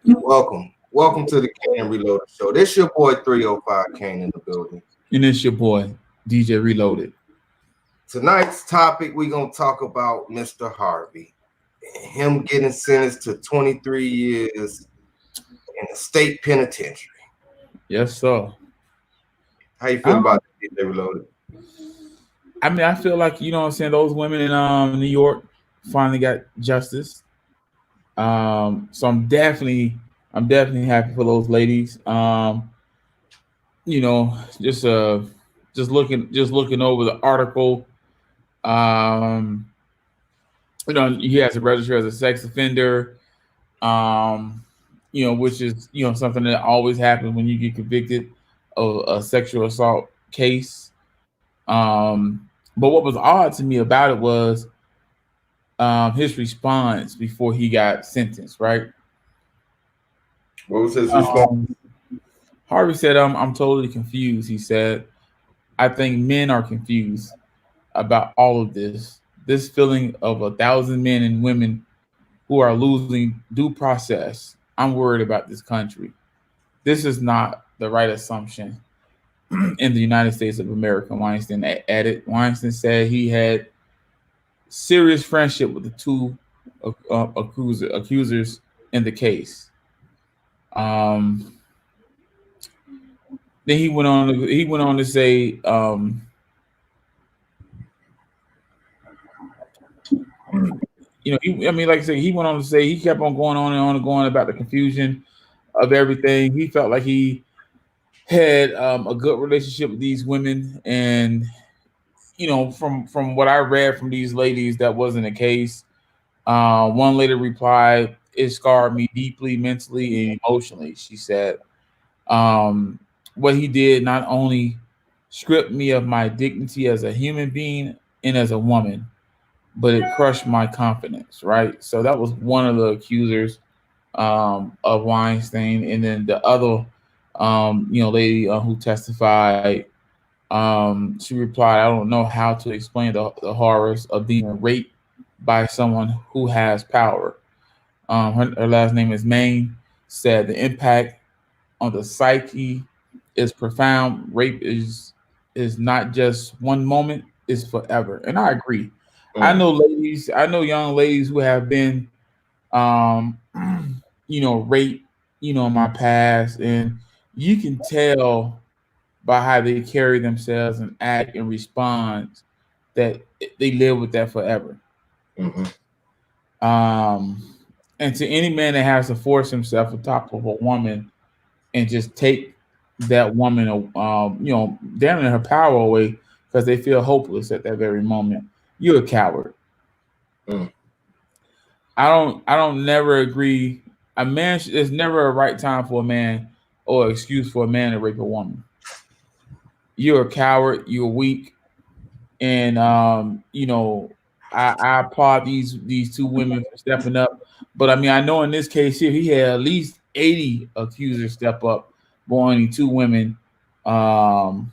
Welcome to the Kane Reloaded Show. This your boy 305 Kane in the building. And it's your boy, DJ Reloaded. Tonight's topic, we're going to talk about Mr. Harvey. Him getting sentenced to 23 years in a state penitentiary. Yes, sir. How you feel about that, DJ Reloaded? I mean, I feel like, what I'm saying, those women in New York finally got justice. So I'm definitely happy for those ladies. You know, just looking over the article. Um, he has to register as a sex offender. Which is something that always happens when you get convicted of a sexual assault case. But what was odd to me about it was his response before he got sentenced. Right? What was his response? Harvey said, "I'm totally confused." He said, "I think men are confused about all of this. This feeling of 1,000 men and women who are losing due process. I'm worried about this country. This is not the right assumption in the United States of America," Weinstein added. Weinstein said he had serious friendship with the two accusers in the case. Um, then he went on to say, like I said, he went on to say he kept on going on and on and going about the confusion of everything. He felt like he had a good relationship with these women, and from what I read from these ladies, that wasn't the case. One lady replied, "It scarred me deeply, mentally and emotionally." She said, "What he did not only stripped me of my dignity as a human being and as a woman, but it crushed my confidence." Right. So that was one of the accusers of Weinstein, and then the other, lady who testified. She replied, "I don't know how to explain the horrors of being raped by someone who has power." Her last name is Maine. Said the impact on the psyche is profound. Rape is not just one moment; it's forever. And I agree. I know young ladies who have been, um, raped, in my past, and you can tell by how they carry themselves and act and respond that they live with that forever. Mm-hmm. Um, and to any man that has to force himself on top of a woman and just take that woman, damn near her power away because they feel hopeless at that very moment, you're a coward. Mm. I don't never agree. A man, there's never a right time for a man or excuse for a man to rape a woman. You're a coward. You're weak. And I applaud these two women for stepping up. But I mean, I know in this case here, he had at least 80 accusers step up, but only two women um,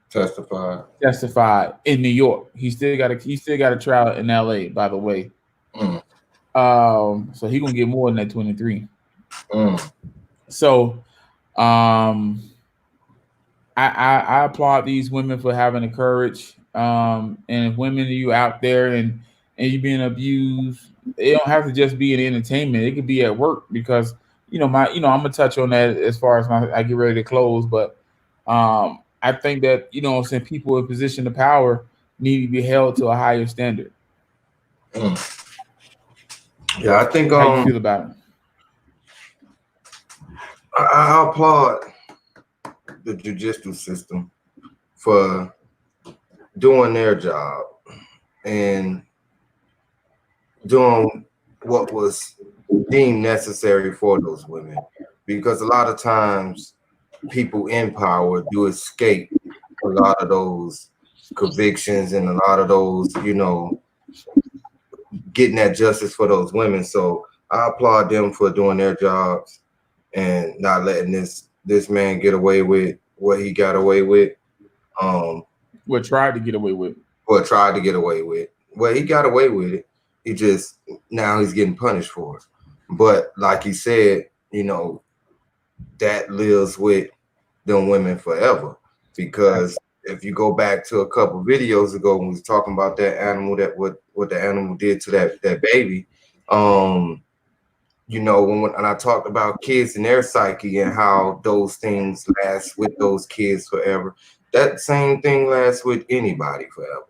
testified in New York. He still got a trial in LA, by the way. Mm. So he gonna get more than that 23. Mm. So um, I applaud these women for having the courage. And if women, you out there and you being abused, it don't have to just be in entertainment. It could be at work because I'm gonna touch on that as far as I get ready to close. But I think that some people in position of power need to be held to a higher standard. Mm. Yeah, I think How you feel about it? I applaud the judicial system for doing their job and doing what was deemed necessary for those women, because a lot of times people in power do escape a lot of those convictions and a lot of those, getting that justice for those women. So I applaud them for doing their jobs and not letting this man get away with what he got away with. What tried to get away with? What tried to get away with? Well, he got away with it. He just now he's getting punished for it. But like he said, that lives with them women forever. Because if you go back to a couple videos ago when we was talking about that animal, that what the animal did to that baby, when I talked about kids and their psyche and how those things last with those kids forever, that same thing lasts with anybody forever.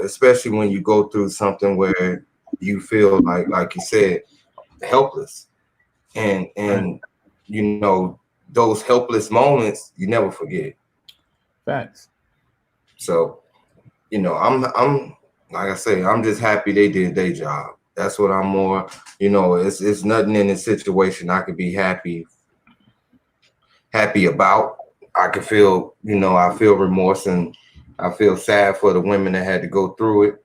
Especially when you go through something where you feel like you said, helpless, and those helpless moments you never forget. Facts. So I'm like I say, I'm just happy they did their job. That's what I'm more. It's nothing in this situation I could be happy about. I can feel, I feel remorse and I feel sad for the women that had to go through it.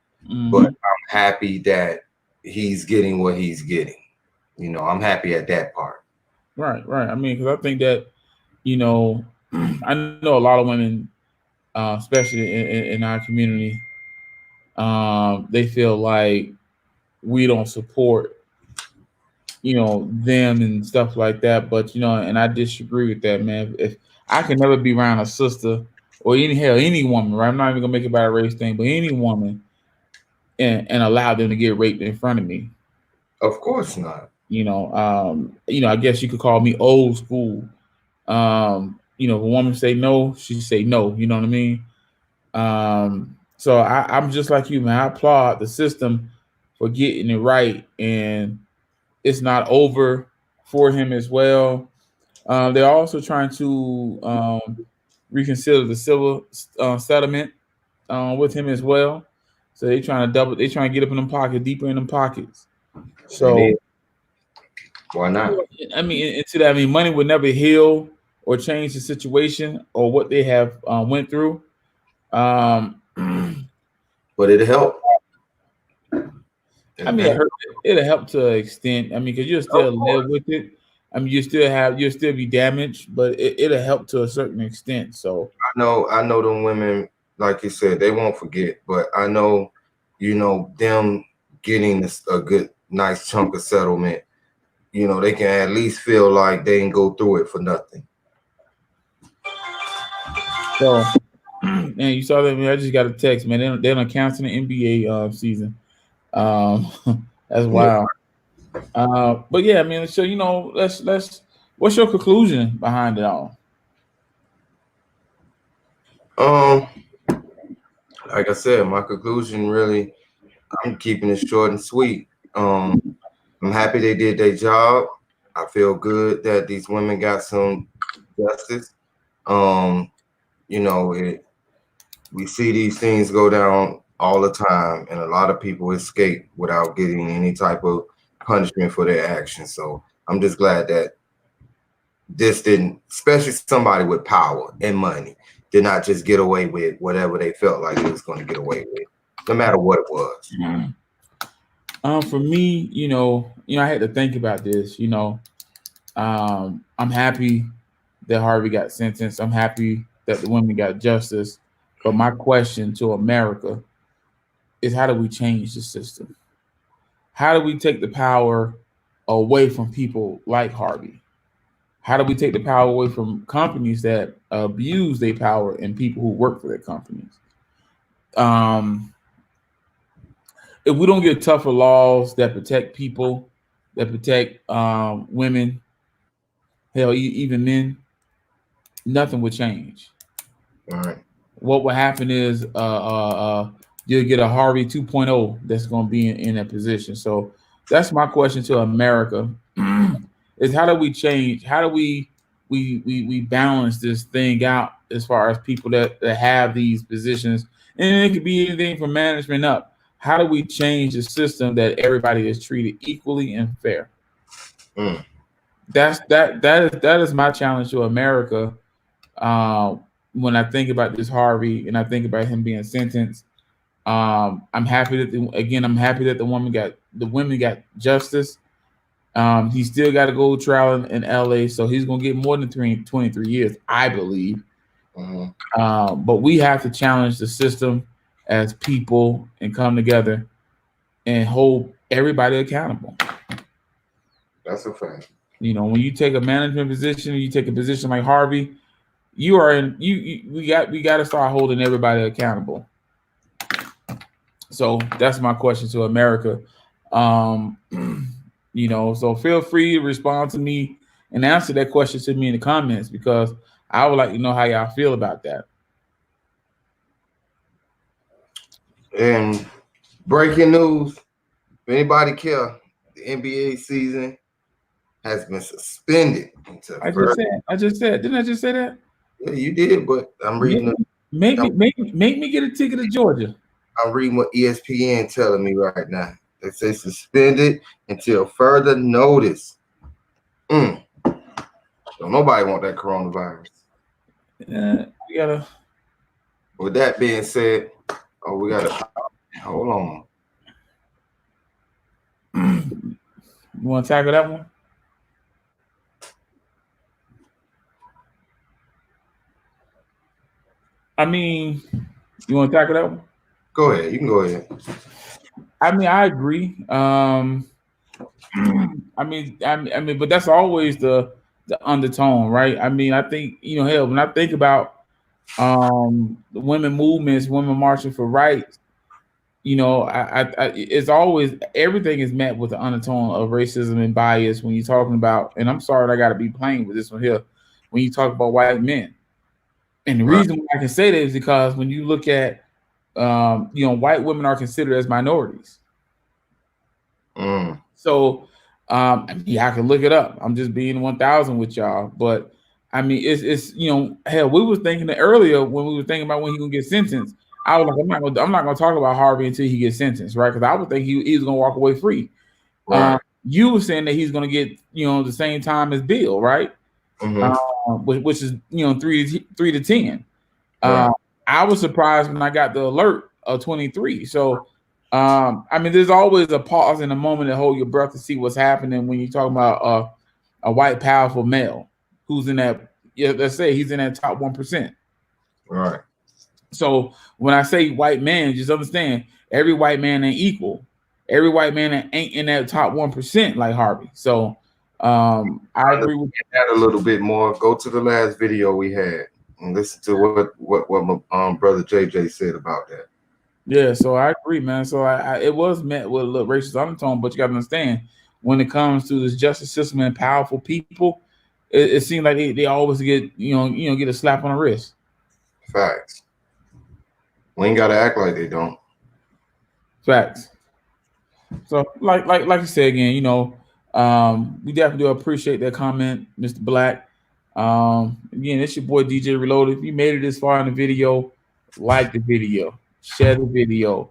But I'm happy that he's getting what he's getting. I'm happy at that part. Right. I mean, because I think that I know a lot of women, especially in our community, they feel like we don't support them and stuff like that. But and I disagree with that, man. If I can never be around a sister or any woman, right? I'm not even gonna make it about a race thing, but any woman and allow them to get raped in front of me. Of course not. I guess you could call me old school. If a woman say no, she say no. You know what I mean? So I'm just like you, man. I applaud the system for getting it right, and it's not over for him as well. They're also trying to reconsider the civil settlement with him as well. So they trying to double. They trying to get up in them pockets, deeper in them pockets. So why not? I mean, into that, I mean, money would never heal or change the situation or what they have went through. Um, But it helped. I mean, it'll help to an extent. I mean, because you'll still live with it. I mean, you'll still be damaged, but it'll help to a certain extent. So I know them women, like you said, they won't forget. But I know, them getting a good, nice chunk of settlement. They can at least feel like they didn't go through it for nothing. So, and you saw that. I just got a text, man. They're announcing the NBA season. That's wild. But yeah, I mean, so let's. What's your conclusion behind it all? Like I said, my conclusion really, I'm keeping it short and sweet. I'm happy they did their job. I feel good that these women got some justice. We see these things go down all the time, and a lot of people escape without getting any type of punishment for their actions. So I'm just glad that this didn't, especially somebody with power and money, did not just get away with whatever they felt like it was going to get away with, no matter what it was. For me, I had to think about this. I'm happy that Harvey got sentenced. I'm happy that the women got justice. But my question to America is, how do we change the system? How do we take the power away from people like Harvey? How do we take the power away from companies that abuse their power and people who work for their companies? If we don't get tougher laws that protect people, that protect women, hell, even men, nothing will change. All right. What will happen is you'll get a Harvey 2.0 that's going to be in that position. So that's my question to America: is how do we change? How do we balance this thing out as far as people that have these positions, and it could be anything from management up. How do we change the system that everybody is treated equally and fair? That is my challenge to America. When I think about this Harvey and I think about him being sentenced, I'm happy that I'm happy that the women got justice. He still got to go trial in LA, so he's gonna get more than 23 years, I believe. But we have to challenge the system as people and come together and hold everybody accountable. That's a fact. You know, when you take a management position, you take a position like Harvey, you are in. We got to start holding everybody accountable. So that's my question to America. Um, you know, so feel free to respond to me and answer that question to me in the comments because I would like to know how y'all feel about that. And breaking news, if anybody care, the NBA season has been suspended until I just said, didn't I just say that? Yeah, you did, but I'm reading. Make me get a ticket to Georgia. I'm reading what ESPN telling me right now. They say suspended until further notice. Don't nobody want that coronavirus. We gotta. With that being said, we gotta hold on. You want to tackle that one? I mean, you want to tackle that one? Go ahead. You can go ahead. I mean, I agree. I mean, but that's always the undertone, right? I mean, I think, you know, hell, when I think about the women movements, women marching for rights, you know, it's always everything is met with the undertone of racism and bias when you're talking about, and I'm sorry, I got to be plain with this one here, when you talk about white men. And the reason why I can say that is because when you look at, you know, white women are considered as minorities. So, yeah, I can look it up. I'm just being 1,000 with y'all, but I mean, it's you know, hell, we was thinking that earlier when we were thinking about when he gonna get sentenced. I was like, I'm not gonna talk about Harvey until he gets sentenced, right? Because I would think he's gonna walk away free. Right. You were saying that he's gonna get, you know, the same time as Bill, right? Which is, you know, 3 to 10. Right. I was surprised when I got the alert of 23. So, I mean, there's always a pause in a moment to hold your breath to see what's happening when you're talking about a white, powerful male who's in that, let's say he's in that top 1%. Right. So when I say white man, just understand every white man ain't equal. Every white man ain't in that top 1% like Harvey. So I agree with that a little bit more. Go to the last video we had and listen to what my brother JJ said about that. Yeah, so I agree, man. So it was met with a little racist undertone, but you got to understand when it comes to this justice system and powerful people, it seems like they always get get a slap on the wrist. Facts. We ain't got to act like they don't. Facts. So like you said again, you know, we definitely do appreciate that comment, Mr. Black. Again, it's your boy DJ Reloaded. If you made it this far in the video, like the video, share the video.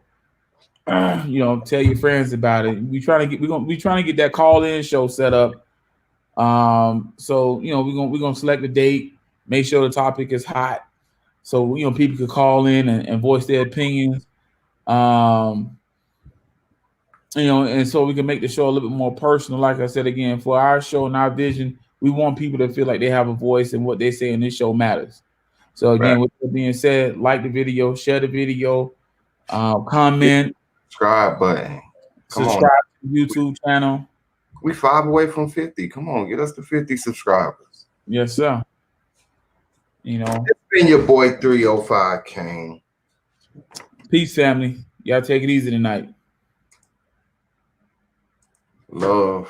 You know, tell your friends about it. We're trying to get that call-in show set up. So you know, we're gonna select a date, make sure the topic is hot, so you know people can call in and voice their opinions. You know, and so we can make the show a little bit more personal. Like I said again, for our show and our vision, we want people to feel like they have a voice and what they say in this show matters. So again, with that being said, like the video, share the video, comment, subscribe button, subscribe to the YouTube channel. We 5 away from 50. Come on, get us to 50 subscribers. Yes, sir. You know, it's been your boy 305 Kane. Peace, family. Y'all take it easy tonight. Love.